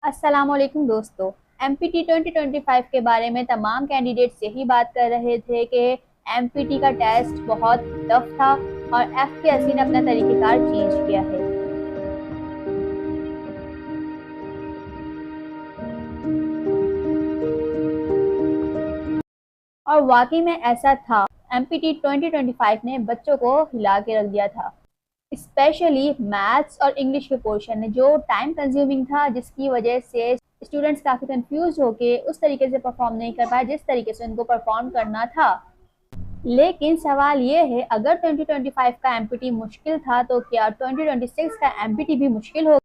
अस्सलामुअलैकुम दोस्तों। एमपीटी 2025 के बारे में तमाम कैंडिडेट्स यही बात कर रहे थे कि एमपीटी का टेस्ट बहुत टफ था और एफपीएससी ने अपना तरीक़ेकार चेंज किया है। और वाकई में ऐसा था। एमपीटी 2025 ने बच्चों को हिला के रख दिया था, स्पेशली मैथ्स और इंग्लिश के पोर्शन में, जो टाइम कंज्यूमिंग था, जिसकी वजह से स्टूडेंट्स काफ़ी कंफ्यूज होके उस तरीके से परफॉर्म नहीं कर पाए जिस तरीके से उनको परफॉर्म करना था। लेकिन सवाल ये है, अगर 2025 का एमपीटी मुश्किल था तो क्या 2026 का एमपीटी भी मुश्किल होगा?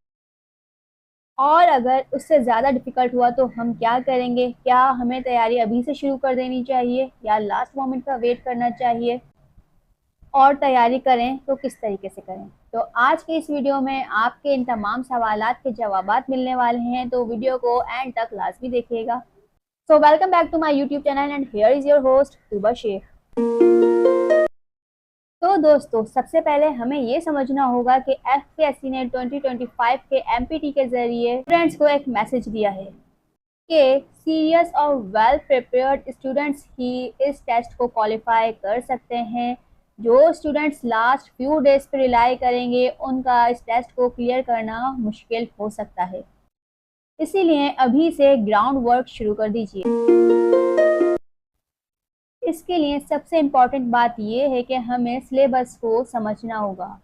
और अगर उससे ज़्यादा डिफ़िकल्ट हुआ तो हम क्या करेंगे? क्या हमें तैयारी अभी से शुरू कर देनी चाहिए या लास्ट मोमेंट का वेट करना चाहिए? और तैयारी करें तो किस तरीके से करें? तो आज के इस वीडियो में आपके इन तमाम सवालात के जवाबात मिलने वाले हैं, तो वीडियो को एंड तक लाजमी देखिएगा। So welcome back to my YouTube channel and here is your host Tuba Shaikh. तो दोस्तों, सबसे पहले हमें ये समझना होगा कि एफपीएससी ने 2025 के एमपीटी के ज़रिए स्टूडेंट्स को एक मैसेज दिया है कि सीरियस और वेल प्रिपेयर्ड स्टूडेंट्स ही इस टेस्ट को क्वालिफाई कर सकते हैं। जो स्टूडेंट्स लास्ट फ्यू डेज पर रिलाई करेंगे, उनका इस टेस्ट को क्लियर करना मुश्किल हो सकता है। इसीलिए अभी से ग्राउंड वर्क शुरू कर दीजिए। इसके लिए सबसे इम्पॉर्टेंट बात यह है कि हमें सिलेबस को समझना होगा।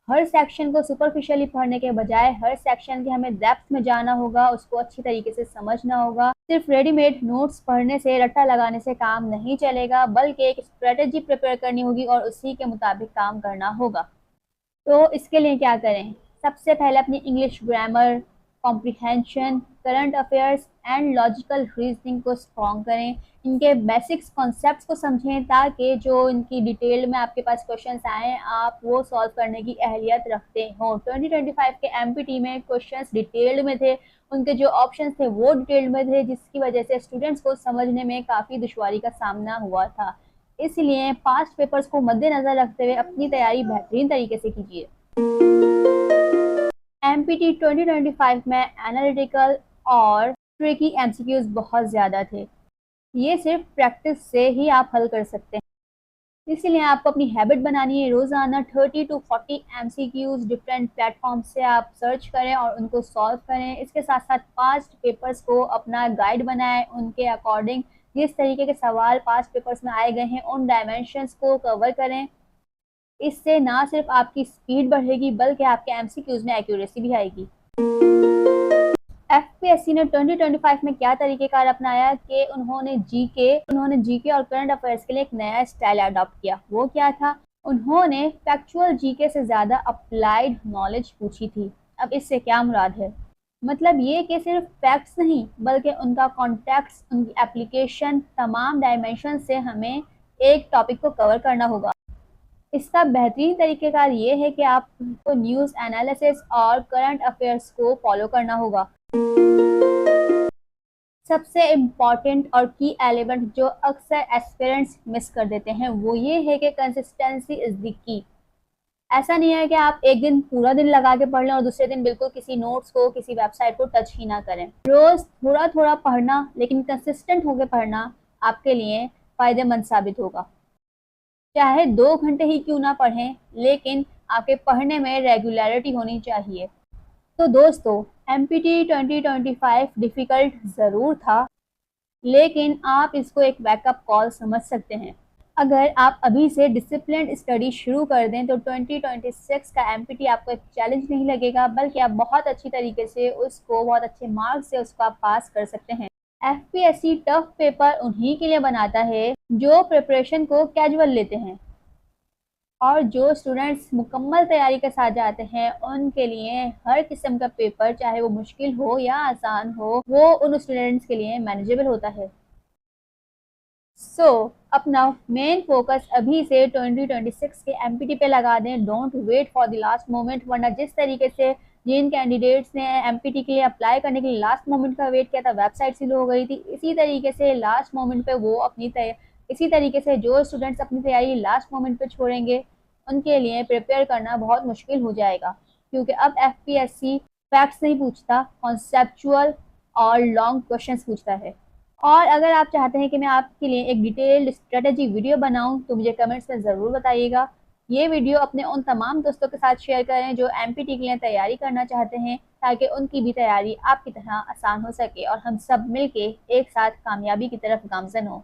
हर सेक्शन को सुपरफिशियली पढ़ने के बजाय हर सेक्शन के हमें डेप्थ में जाना होगा, उसको अच्छी तरीके से समझना होगा। सिर्फ रेडीमेड नोट्स पढ़ने से, रट्टा लगाने से काम नहीं चलेगा, बल्कि एक स्ट्रेटेजी प्रिपेयर करनी होगी और उसी के मुताबिक काम करना होगा। तो इसके लिए क्या करें? सबसे पहले अपनी English grammar, comprehension, current affairs and logical reasoning को स्ट्रॉन्ग करें। इनके बेसिक्स कॉन्सेप्ट्स को समझें ताकि जो इनकी डिटेल में आपके पास क्वेश्चंस आएँ, आप वो सॉल्व करने की अहलियत रखते हों। 2025 के एमपीटी में क्वेश्चंस डिटेल्ड में थे, उनके जो ऑप्शंस थे वो डिटेल्ड में थे, जिसकी वजह से स्टूडेंट्स को समझने में काफ़ी दुश्वारी का सामना हुआ था। इसलिए पास्ट पेपर्स को मद्देनज़र रखते हुए अपनी तैयारी बेहतरीन तरीके से कीजिए। एमपीटी 2025 में एनालिटिकल और ट्रिकी एमसीक्यूज बहुत ज़्यादा थे। ये सिर्फ प्रैक्टिस से ही आप हल कर सकते हैं। इसलिए आपको अपनी हैबिट बनानी है, रोज़ाना 30 to 40 एमसीक्यूज डिफरेंट प्लेटफॉर्म से आप सर्च करें और उनको सॉल्व करें। इसके साथ साथ पास्ट पेपर्स को अपना गाइड बनाएं, उनके अकॉर्डिंग जिस तरीके के सवाल पास्ट पेपर्स में आए गए हैं उन डायमेंशंस को कवर करें। इससे ना सिर्फ आपकी स्पीड बढ़ेगी बल्कि आपके एमसीक्यूज में एक्यूरेसी भी आएगी। एफपीएससी ने 2025 में क्या तरीकेकार अपनाया कि उन्होंने जीके और करंट अफेयर्स के लिए एक नया स्टाइल अडॉप्ट किया। वो क्या था? उन्होंने फैक्चुअल जीके से ज़्यादा अप्लाइड नॉलेज पूछी थी। अब इससे क्या मुराद है? मतलब ये कि सिर्फ फैक्ट्स नहीं बल्कि उनका कॉन्टेक्स्ट, उनकी एप्लीकेशन, तमाम डायमेंशन से हमें एक टॉपिक को कवर करना होगा। इसका बेहतरीन तरीक़ेकार ये है कि आपको न्यूज़ एनालिसिस और करंट अफेयर्स को फॉलो करना होगा। सबसे इम्पॉर्टेंट और की एलिमेंट जो अक्सर एस्पिरेंट्स मिस कर देते हैं वो ये है कि कंसिस्टेंसी इज़ द की। ऐसा नहीं है कि आप एक दिन पूरा दिन लगा के पढ़ लें और दूसरे दिन बिल्कुल किसी नोट्स को, किसी वेबसाइट को टच ही ना करें। रोज़ थोड़ा थोड़ा पढ़ना, लेकिन कंसिस्टेंट होकर पढ़ना आपके लिए फ़ायदेमंद साबित होगा। चाहे 2 घंटे ही क्यों ना पढ़ें, लेकिन आपके पढ़ने में रेगुलरिटी होनी चाहिए। तो दोस्तों, एमपीटी 2025 डिफ़िकल्ट ज़रूर था, लेकिन आप इसको एक बैकअप कॉल समझ सकते हैं। अगर आप अभी से डिसिप्लिन्ड स्टडी शुरू कर दें तो 2026 का एमपीटी आपको एक चैलेंज नहीं लगेगा, बल्कि आप बहुत अच्छी तरीके से उसको, बहुत अच्छे मार्क्स से उसको आप पास कर सकते हैं। एफपीएससी टफ पेपर उन्हीं के लिए बनाता है जो प्रिपरेशन को कैजुअल लेते हैं, और जो स्टूडेंट्स मुकम्मल तैयारी के साथ जाते हैं उनके लिए हर किस्म का पेपर, चाहे वो मुश्किल हो या आसान हो, वो उन स्टूडेंट्स के लिए मैनेजेबल होता है। अपना मेन फोकस अभी से 2026 के एमपीटी पे लगा दें। Don't wait for the last moment, वरना जिस तरीके से जिन कैंडिडेट्स ने एमपीटी के लिए अप्लाई करने के लिए लास्ट मोमेंट का वेट किया था, वेबसाइट स्लो हो गई थी, इसी तरीके से लास्ट मोमेंट पे वो इसी तरीके से जो स्टूडेंट्स अपनी तैयारी लास्ट मोमेंट पे छोड़ेंगे, उनके लिए प्रिपेयर करना बहुत मुश्किल हो जाएगा, क्योंकि अब एफपीएससी फैक्ट्स नहीं पूछता, कॉन्सेप्चुअल और लॉन्ग क्वेश्चंस पूछता है। और अगर आप चाहते हैं कि मैं आपके लिए एक डिटेल्ड स्ट्रेटेजी वीडियो बनाऊं तो मुझे कमेंट्स में ज़रूर बताइएगा। ये वीडियो अपने उन तमाम दोस्तों के साथ शेयर करें जो एमपीटी के लिए तैयारी करना चाहते हैं, ताकि उनकी भी तैयारी आपकी तरह आसान हो सके और हम सब मिलके एक साथ कामयाबी की तरफ गामजन हों।